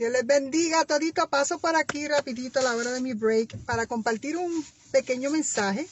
Dios les bendiga todito. Paso por aquí rapidito a la hora de mi break para compartir un pequeño mensaje,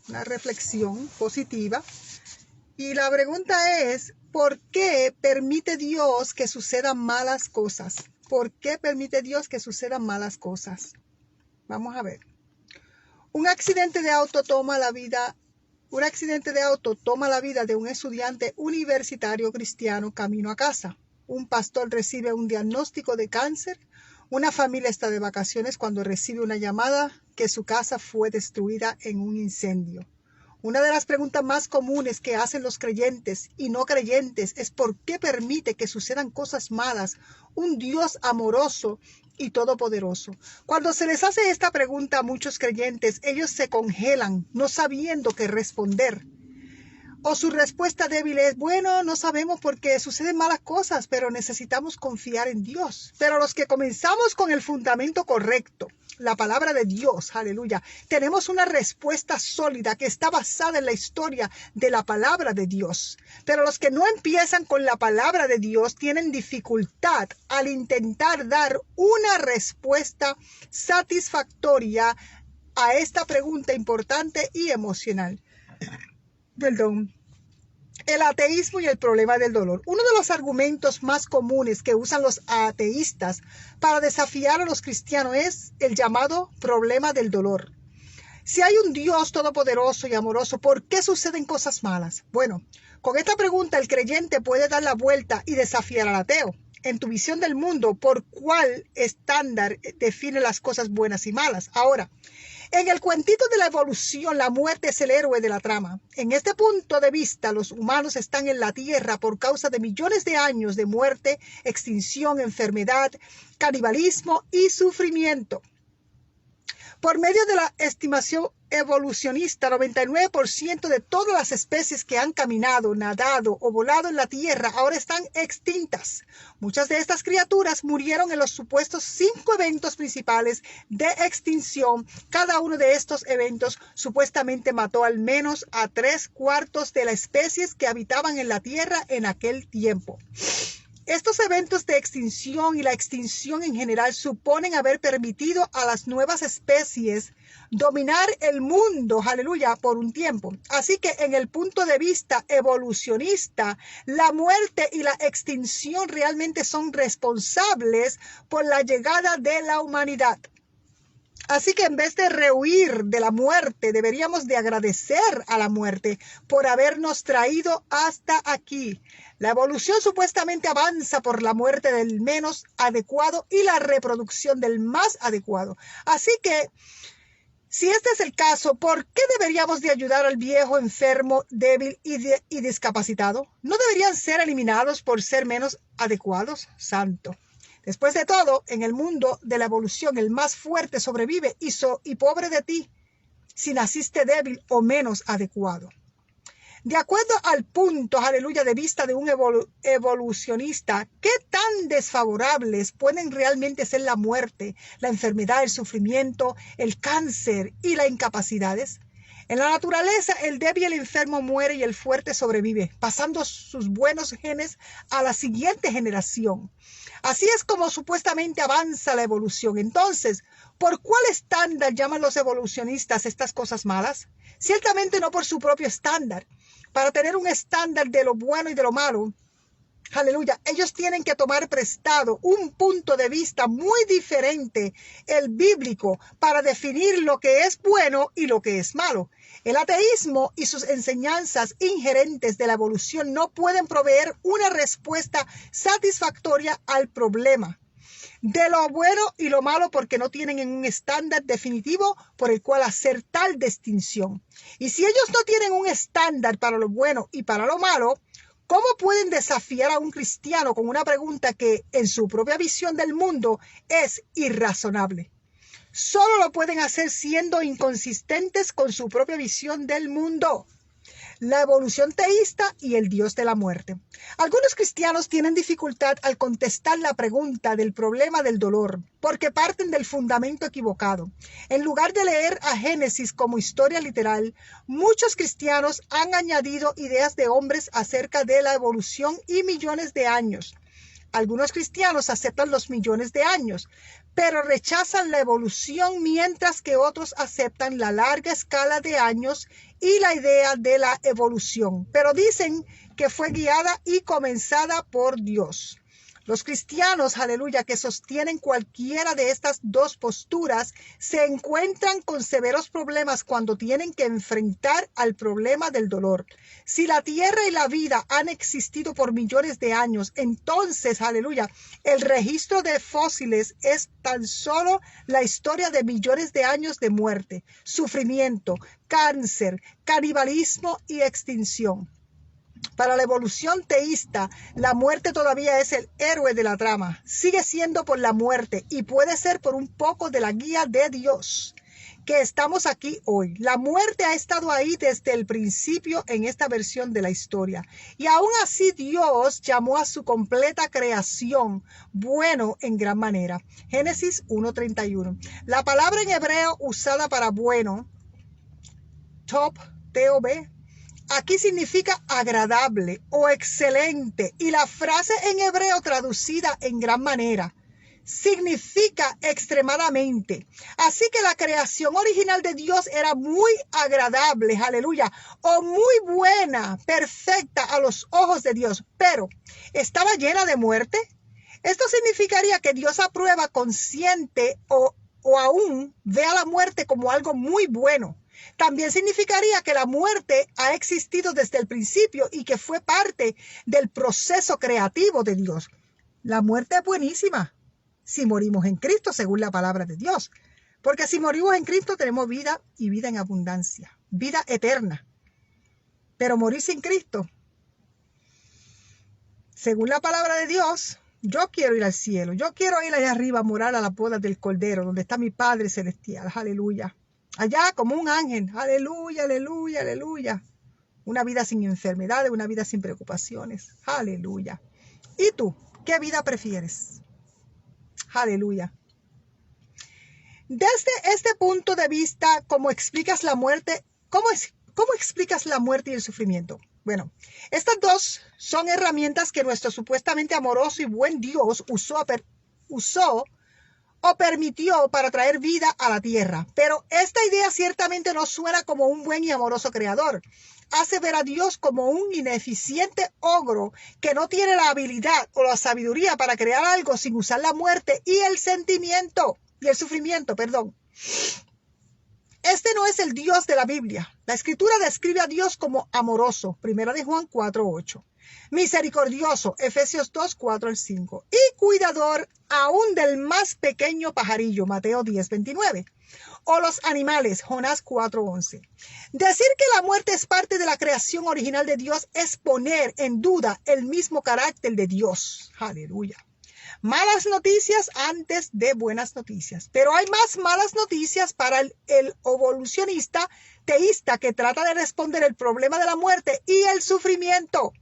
una reflexión positiva. Y la pregunta es, ¿por qué permite Dios que sucedan malas cosas? ¿Por qué permite Dios que sucedan malas cosas? Vamos a ver. Un accidente de auto toma la vida de un estudiante universitario cristiano camino a casa. Un pastor recibe un diagnóstico de cáncer. Una familia está de vacaciones cuando recibe una llamada que su casa fue destruida en un incendio. Una de las preguntas más comunes que hacen los creyentes y no creyentes es ¿por qué permite que sucedan cosas malas un Dios amoroso y todopoderoso? Cuando se les hace esta pregunta a muchos creyentes, ellos se congelan, no sabiendo qué responder. O su respuesta débil es, bueno, no sabemos por qué suceden malas cosas, pero necesitamos confiar en Dios. Pero los que comenzamos con el fundamento correcto, la palabra de Dios, aleluya, tenemos una respuesta sólida que está basada en la historia de la palabra de Dios. Pero los que no empiezan con la palabra de Dios tienen dificultad al intentar dar una respuesta satisfactoria a esta pregunta importante y emocional. El ateísmo y el problema del dolor. Uno de los argumentos más comunes que usan los ateístas para desafiar a los cristianos es el llamado problema del dolor. Si hay un Dios todopoderoso y amoroso, ¿por qué suceden cosas malas? Bueno, con esta pregunta el creyente puede dar la vuelta y desafiar al ateo. En tu visión del mundo, ¿por cuál estándar define las cosas buenas y malas? Ahora, en el cuentito de la evolución, la muerte es el héroe de la trama. En este punto de vista, los humanos están en la Tierra por causa de millones de años de muerte, extinción, enfermedad, canibalismo y sufrimiento. Por medio de la estimación evolucionista, 99% de todas las especies que han caminado, nadado o volado en la Tierra ahora están extintas. Muchas de estas criaturas murieron en los supuestos 5 eventos principales de extinción. Cada uno de estos eventos supuestamente mató al menos a 3/4 de las especies que habitaban en la Tierra en aquel tiempo. Estos eventos de extinción y la extinción en general suponen haber permitido a las nuevas especies dominar el mundo, aleluya, por un tiempo. Así que en el punto de vista evolucionista, la muerte y la extinción realmente son responsables por la llegada de la humanidad. Así que en vez de rehuir de la muerte, deberíamos de agradecer a la muerte por habernos traído hasta aquí. La evolución supuestamente avanza por la muerte del menos adecuado y la reproducción del más adecuado. Así que, si este es el caso, ¿por qué deberíamos de ayudar al viejo, enfermo, débil y discapacitado? ¿No deberían ser eliminados por ser menos adecuados? Santo. Después de todo, en el mundo de la evolución, el más fuerte sobrevive y pobre de ti si naciste débil o menos adecuado. De acuerdo al punto, aleluya, de vista de un evolucionista, ¿qué tan desfavorables pueden realmente ser la muerte, la enfermedad, el sufrimiento, el cáncer y las incapacidades? En la naturaleza, el débil y el enfermo muere y el fuerte sobrevive, pasando sus buenos genes a la siguiente generación. Así es como supuestamente avanza la evolución. Entonces, ¿por cuál estándar llaman los evolucionistas estas cosas malas? Ciertamente no por su propio estándar. Para tener un estándar de lo bueno y de lo malo, aleluya, ellos tienen que tomar prestado un punto de vista muy diferente, el bíblico, para definir lo que es bueno y lo que es malo. El ateísmo y sus enseñanzas inherentes de la evolución no pueden proveer una respuesta satisfactoria al problema de lo bueno y lo malo porque no tienen un estándar definitivo por el cual hacer tal distinción. Y si ellos no tienen un estándar para lo bueno y para lo malo, ¿cómo pueden desafiar a un cristiano con una pregunta que en su propia visión del mundo es irrazonable? Solo lo pueden hacer siendo inconsistentes con su propia visión del mundo. La evolución teísta y el Dios de la muerte. Algunos cristianos tienen dificultad al contestar la pregunta del problema del dolor, porque parten del fundamento equivocado. En lugar de leer a Génesis como historia literal, muchos cristianos han añadido ideas de hombres acerca de la evolución y millones de años. Algunos cristianos aceptan los millones de años, pero rechazan la evolución, mientras que otros aceptan la larga escala de años y la idea de la evolución, pero dicen que fue guiada y comenzada por Dios. Los cristianos, aleluya, que sostienen cualquiera de estas dos posturas se encuentran con severos problemas cuando tienen que enfrentar al problema del dolor. Si la tierra y la vida han existido por millones de años, entonces, aleluya, el registro de fósiles es tan solo la historia de millones de años de muerte, sufrimiento, cáncer, canibalismo y extinción. Para la evolución teísta, la muerte todavía es el héroe de la trama. Sigue siendo por la muerte y puede ser por un poco de la guía de Dios que estamos aquí hoy. La muerte ha estado ahí desde el principio en esta versión de la historia. Y aún así Dios llamó a su completa creación bueno en gran manera. Génesis 1:31. La palabra en hebreo usada para bueno, top, T-O-B, aquí significa agradable o excelente, y la frase en hebreo traducida en gran manera significa extremadamente. Así que la creación original de Dios era muy agradable, aleluya, o muy buena, perfecta a los ojos de Dios, pero ¿estaba llena de muerte? Esto significaría que Dios aprueba, consciente o aún ve a la muerte como algo muy bueno. También significaría que la muerte ha existido desde el principio y que fue parte del proceso creativo de Dios. La muerte es buenísima si morimos en Cristo, según la palabra de Dios. Porque si morimos en Cristo tenemos vida y vida en abundancia, vida eterna. Pero morir sin Cristo, según la palabra de Dios, yo quiero ir al cielo. Yo quiero ir allá arriba a morar a las bodas del Cordero, donde está mi Padre Celestial. Aleluya. Allá como un ángel, aleluya, aleluya, aleluya. Una vida sin enfermedades, una vida sin preocupaciones, aleluya. ¿Y tú, qué vida prefieres? Aleluya. Desde este punto de vista, ¿cómo explicas la muerte? ¿Cómo explicas la muerte y el sufrimiento? Bueno, estas dos son herramientas que nuestro supuestamente amoroso y buen Dios usó o permitió para traer vida a la tierra. Pero esta idea ciertamente no suena como un buen y amoroso creador. Hace ver a Dios como un ineficiente ogro que no tiene la habilidad o la sabiduría para crear algo sin usar la muerte y el sufrimiento, perdón. Este no es el Dios de la Biblia. La Escritura describe a Dios como amoroso, 1 de Juan 4:8. Misericordioso, Efesios 2:4-5. Y cuidador aún del más pequeño pajarillo, Mateo 10:29. O los animales, Jonás 4:11. Decir que la muerte es parte de la creación original de Dios es poner en duda el mismo carácter de Dios. Aleluya. Malas noticias antes de buenas noticias. Pero hay más malas noticias para el evolucionista teísta que trata de responder el problema de la muerte y el sufrimiento.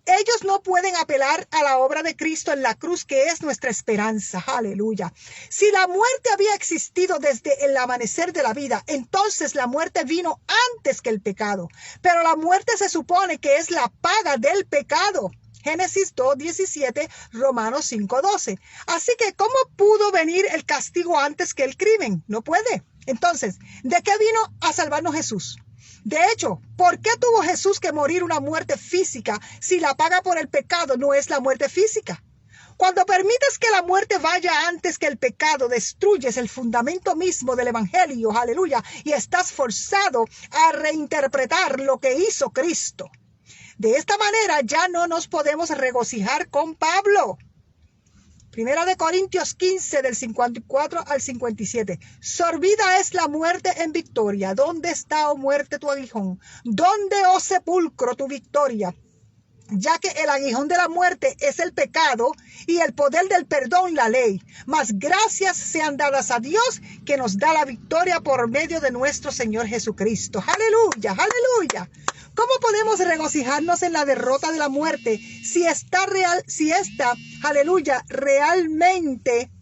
Ellos no pueden apelar a la obra de Cristo en la cruz, que es nuestra esperanza. Aleluya. Si la muerte había existido desde el amanecer de la vida, entonces la muerte vino antes que el pecado. Pero la muerte se supone que es la paga del pecado. Génesis 2:17, Romanos 5:12. Así que, ¿cómo pudo venir el castigo antes que el crimen? No puede. Entonces, ¿de qué vino a salvarnos Jesús? De hecho, ¿por qué tuvo Jesús que morir una muerte física si la paga por el pecado no es la muerte física? Cuando permites que la muerte vaya antes que el pecado, destruyes el fundamento mismo del evangelio, aleluya, y estás forzado a reinterpretar lo que hizo Cristo. De esta manera ya no nos podemos regocijar con Pablo. 1 de Corintios 15, del 54 al 57. Sorbida es la muerte en victoria. ¿Dónde está, oh muerte, tu aguijón? ¿Dónde, oh sepulcro, tu victoria? Ya que el aguijón de la muerte es el pecado y el poder del perdón la ley. Mas gracias sean dadas a Dios que nos da la victoria por medio de nuestro Señor Jesucristo. Aleluya, aleluya. ¿Cómo podemos regocijarnos en la derrota de la muerte aleluya, realmente,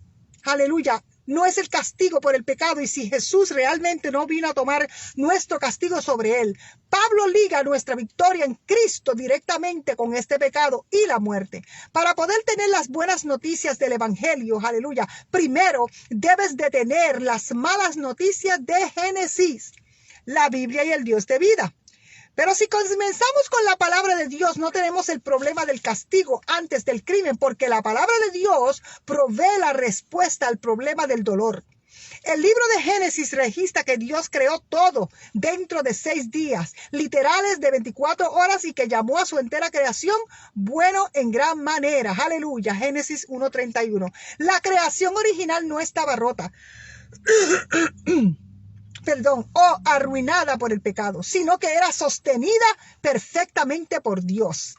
aleluya, no es el castigo por el pecado, y si Jesús realmente no vino a tomar nuestro castigo sobre él, Pablo liga nuestra victoria en Cristo directamente con este pecado y la muerte. Para poder tener las buenas noticias del Evangelio, aleluya, primero debes de tener las malas noticias de Génesis, la Biblia y el Dios de vida. Pero si comenzamos con la palabra de Dios, no tenemos el problema del castigo antes del crimen, porque la palabra de Dios provee la respuesta al problema del dolor. El libro de Génesis registra que Dios creó todo dentro de 6 días, literales de 24 horas, y que llamó a su entera creación bueno en gran manera. Aleluya, Génesis 1:31. La creación original no estaba rota. O arruinada por el pecado, sino que era sostenida perfectamente por Dios.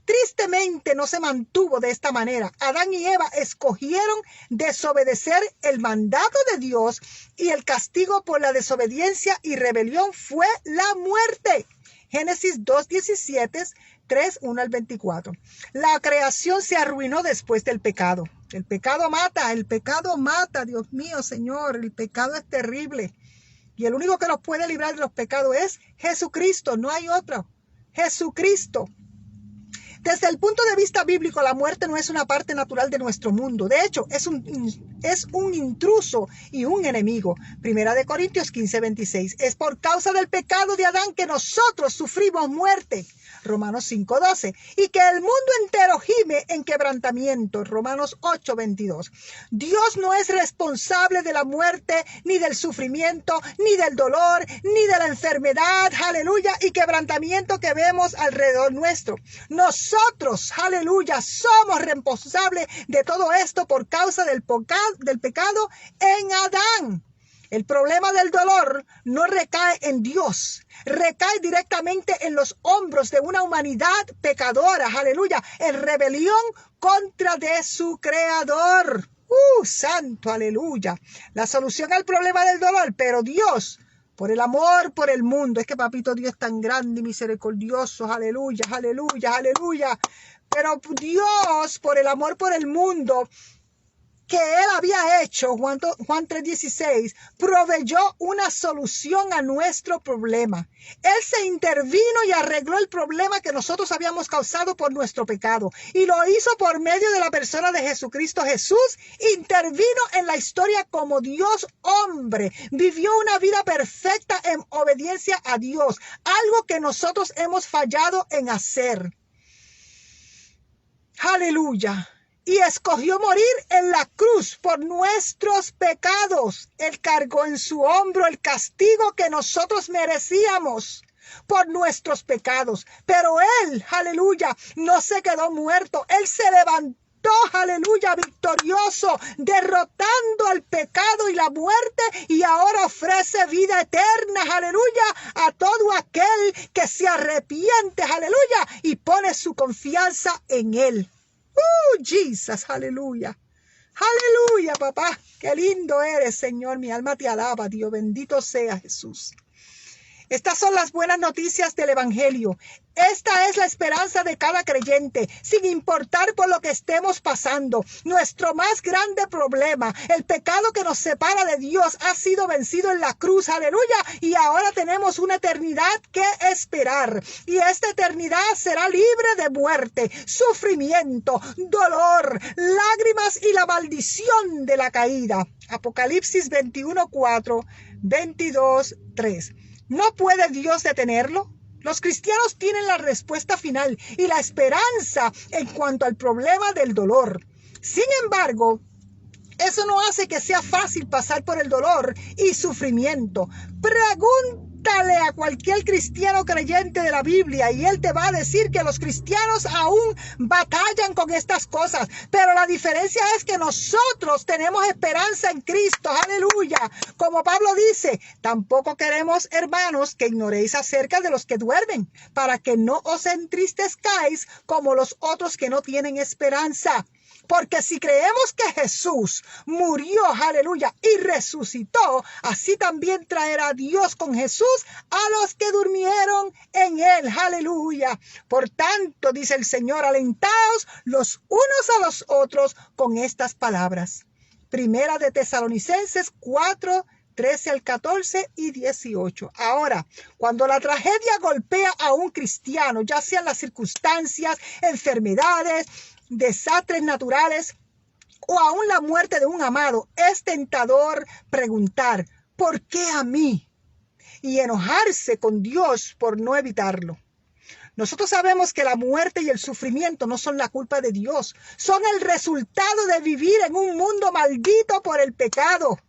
Tristemente no se mantuvo de esta manera. Adán y Eva escogieron desobedecer el mandato de Dios, y el castigo por la desobediencia y rebelión fue la muerte. Génesis 2:17, 3:1-24. La creación se arruinó después del pecado. El pecado mata, Dios mío, Señor, el pecado es terrible. Y el único que nos puede librar de los pecados es Jesucristo, no hay otro. Jesucristo. Desde el punto de vista bíblico, la muerte no es una parte natural de nuestro mundo. De hecho, es un intruso y un enemigo. Primera de Corintios 15:26. Es por causa del pecado de Adán que nosotros sufrimos muerte. Romanos 5:12. Y que el mundo entero gime en quebrantamiento. Romanos 8:22. Dios no es responsable de la muerte, ni del sufrimiento, ni del dolor, ni de la enfermedad, aleluya, y quebrantamiento que vemos alrededor nuestro. Nosotros, aleluya, somos responsables de todo esto por causa del pecado en Adán. El problema del dolor no recae en Dios, recae directamente en los hombros de una humanidad pecadora, aleluya, en rebelión contra de su creador. Santo, aleluya. La solución al problema del dolor, pero Dios, por el amor por el mundo, es que papito Dios es tan grande y misericordioso, aleluya, aleluya, aleluya. Pero Dios, por el amor por el mundo que él había hecho, Juan 3:16, proveyó una solución a nuestro problema. Él se intervino y arregló el problema que nosotros habíamos causado por nuestro pecado, y lo hizo por medio de la persona de Jesucristo. Jesús intervino en la historia como Dios hombre, vivió una vida perfecta en obediencia a Dios, algo que nosotros hemos fallado en hacer. Aleluya. Y escogió morir en la cruz por nuestros pecados. Él cargó en su hombro el castigo que nosotros merecíamos por nuestros pecados. Pero él, aleluya, no se quedó muerto. Él se levantó, aleluya, victorioso, derrotando al pecado y la muerte, y ahora ofrece vida eterna, aleluya, a todo aquel que se arrepiente, aleluya, y pone su confianza en él. Jesus, aleluya. Aleluya, papá. Qué lindo eres, Señor. Mi alma te alaba, Dios. Bendito sea Jesús. Estas son las buenas noticias del Evangelio. Esta es la esperanza de cada creyente, sin importar por lo que estemos pasando. Nuestro más grande problema, el pecado que nos separa de Dios, ha sido vencido en la cruz, aleluya, y ahora tenemos una eternidad que esperar. Y esta eternidad será libre de muerte, sufrimiento, dolor, lágrimas y la maldición de la caída. Apocalipsis 21:4, 22:3. ¿No puede Dios detenerlo? Los cristianos tienen la respuesta final y la esperanza en cuanto al problema del dolor. Sin embargo, eso no hace que sea fácil pasar por el dolor y sufrimiento. Pregúntale a cualquier cristiano creyente de la Biblia y él te va a decir que los cristianos aún batallan con estas cosas. Pero la diferencia es que nosotros tenemos esperanza en Cristo. Aleluya. Como Pablo dice, tampoco queremos, hermanos, que ignoréis acerca de los que duermen, para que no os entristezcáis como los otros que no tienen esperanza. Porque si creemos que Jesús murió, aleluya, y resucitó, así también traerá Dios con Jesús a los que durmieron en él, aleluya. Por tanto, dice el Señor, alentaos los unos a los otros con estas palabras. Primera de Tesalonicenses 4, 13 al 14 y 18. Ahora, cuando la tragedia golpea a un cristiano, ya sean las circunstancias, enfermedades, desastres naturales o aún la muerte de un amado, es tentador preguntar, ¿por qué a mí? Y enojarse con Dios por no evitarlo. Nosotros sabemos que la muerte y el sufrimiento no son la culpa de Dios, son el resultado de vivir en un mundo maldito por el pecado.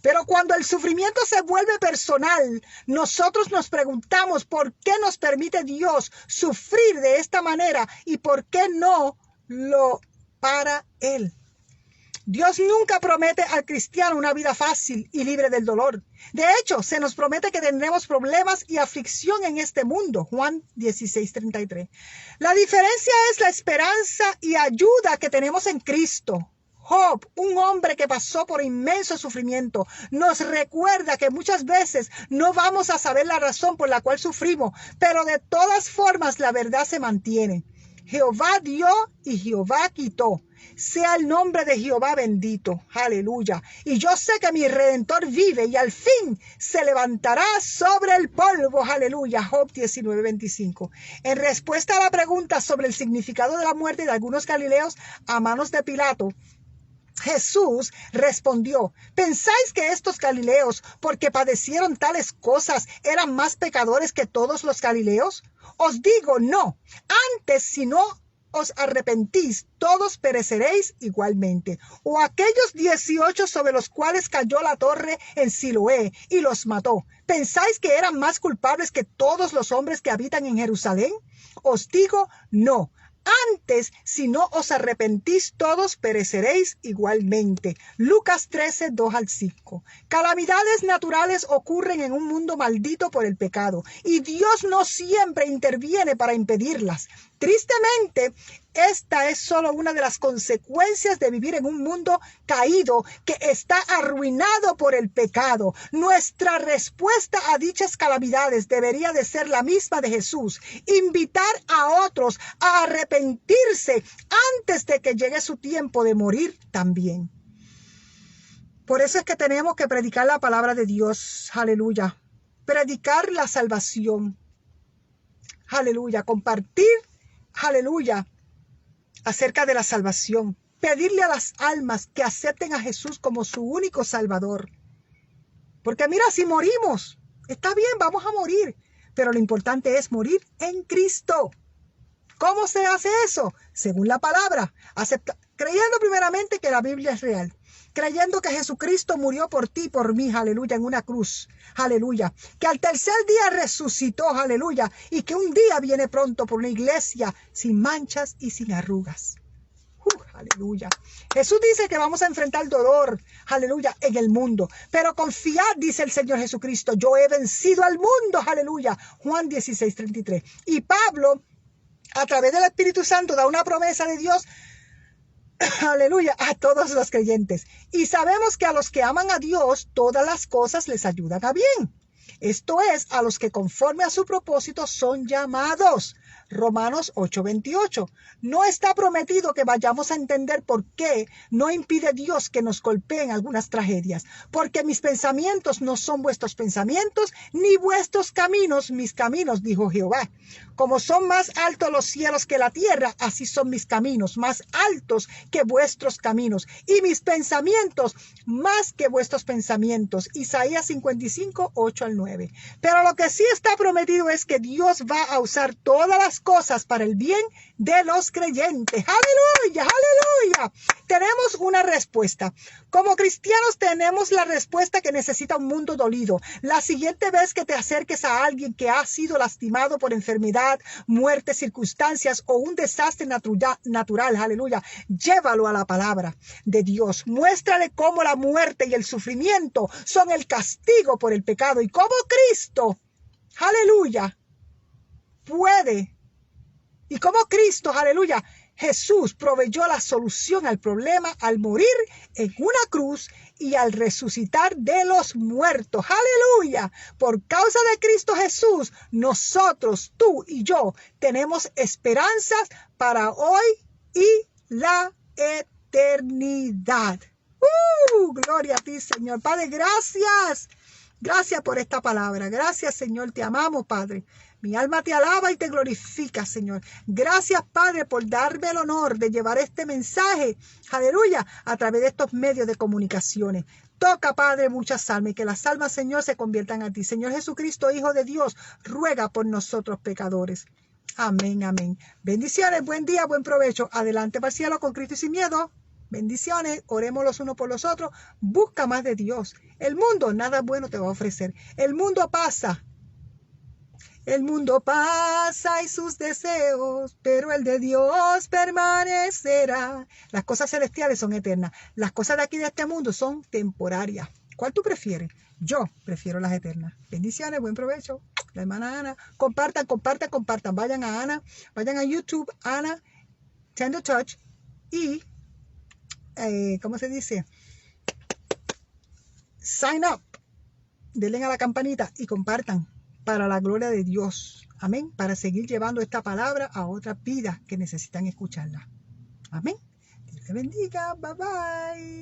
Pero cuando el sufrimiento se vuelve personal, nosotros nos preguntamos por qué nos permite Dios sufrir de esta manera y por qué no lo para Él. Dios nunca promete al cristiano una vida fácil y libre del dolor. De hecho, se nos promete que tendremos problemas y aflicción en este mundo. Juan 16:33. La diferencia es la esperanza y ayuda que tenemos en Cristo. Job, un hombre que pasó por inmenso sufrimiento, nos recuerda que muchas veces no vamos a saber la razón por la cual sufrimos, pero de todas formas la verdad se mantiene. Jehová dio y Jehová quitó. Sea el nombre de Jehová bendito. Aleluya. Y yo sé que mi Redentor vive y al fin se levantará sobre el polvo. Aleluya. Job 19:25. En respuesta a la pregunta sobre el significado de la muerte de algunos galileos a manos de Pilato, Jesús respondió, ¿pensáis que estos galileos, porque padecieron tales cosas, eran más pecadores que todos los galileos? Os digo, no. Antes, si no os arrepentís, todos pereceréis igualmente. O aquellos 18 sobre los cuales cayó la torre en Siloé y los mató, ¿pensáis que eran más culpables que todos los hombres que habitan en Jerusalén? Os digo, no. Antes, si no os arrepentís, todos pereceréis igualmente. Lucas 13, 2 al 5. Calamidades naturales ocurren en un mundo maldito por el pecado, y Dios no siempre interviene para impedirlas. Tristemente, esta es solo una de las consecuencias de vivir en un mundo caído que está arruinado por el pecado. Nuestra respuesta a dichas calamidades debería de ser la misma de Jesús: invitar a otros a arrepentirse antes de que llegue su tiempo de morir también. Por eso es que tenemos que predicar la palabra de Dios. Aleluya. Predicar la salvación. Aleluya. Compartir. Aleluya, acerca de la salvación. Pedirle a las almas que acepten a Jesús como su único Salvador. Porque mira, si morimos, está bien, vamos a morir. Pero lo importante es morir en Cristo. ¿Cómo se hace eso? Según la palabra. Creyendo primeramente que la Biblia es real. Creyendo que Jesucristo murió por ti y por mí, aleluya, en una cruz, aleluya. Que al tercer día resucitó, aleluya. Y que un día viene pronto por una iglesia sin manchas y sin arrugas. Aleluya. Jesús dice que vamos a enfrentar dolor, aleluya, en el mundo. Pero confiad, dice el Señor Jesucristo, yo he vencido al mundo, aleluya. Juan 16:33. Y Pablo, a través del Espíritu Santo, da una promesa de Dios, aleluya, a todos los creyentes. Y sabemos que a los que aman a Dios, todas las cosas les ayudan a bien. Esto es, a los que conforme a su propósito son llamados. Romanos 8:28. No está prometido que vayamos a entender por qué no impide Dios que nos golpeen algunas tragedias. Porque mis pensamientos no son vuestros pensamientos, ni vuestros caminos mis caminos, dijo Jehová. Como son más altos los cielos que la tierra, así son mis caminos, más altos que vuestros caminos, y mis pensamientos más que vuestros pensamientos. Isaías 55, 8 al 9. Pero lo que sí está prometido es que Dios va a usar todas las cosas para el bien de los creyentes. ¡Aleluya! ¡Aleluya! Tenemos una respuesta. Como cristianos tenemos la respuesta que necesita un mundo dolido. La siguiente vez que te acerques a alguien que ha sido lastimado por enfermedad, muerte, circunstancias o un desastre natural, aleluya, llévalo a la palabra de Dios. Muéstrale cómo la muerte y el sufrimiento son el castigo por el pecado y cómo Cristo, aleluya, puede. Y como Cristo, aleluya, Jesús proveyó la solución al problema al morir en una cruz y al resucitar de los muertos. ¡Aleluya! Por causa de Cristo Jesús, nosotros, tú y yo, tenemos esperanzas para hoy y la eternidad. Gloria a ti, Señor. Padre, gracias. Gracias por esta palabra. Gracias, Señor. Te amamos, Padre. Mi alma te alaba y te glorifica, Señor. Gracias, Padre, por darme el honor de llevar este mensaje, aleluya, a través de estos medios de comunicaciones. Toca, Padre, muchas almas y que las almas, Señor, se conviertan a ti. Señor Jesucristo, Hijo de Dios, ruega por nosotros pecadores. Amén, amén. Bendiciones, buen día, buen provecho. Adelante para el cielo con Cristo y sin miedo. Bendiciones, oremos los unos por los otros. Busca más de Dios. El mundo nada bueno te va a ofrecer. El mundo pasa. El mundo pasa y sus deseos, pero el de Dios permanecerá. Las cosas celestiales son eternas. Las cosas de aquí de este mundo son temporarias. ¿Cuál tú prefieres? Yo prefiero las eternas. Bendiciones, buen provecho. La hermana Ana. Compartan, compartan, compartan. Vayan a Ana, vayan a YouTube, Ana Tender Touch y ¿cómo se dice? Sign up. Denle a la campanita y compartan para la gloria de Dios. Amén. Para seguir llevando esta palabra a otras vidas que necesitan escucharla. Amén. Dios te bendiga. Bye bye.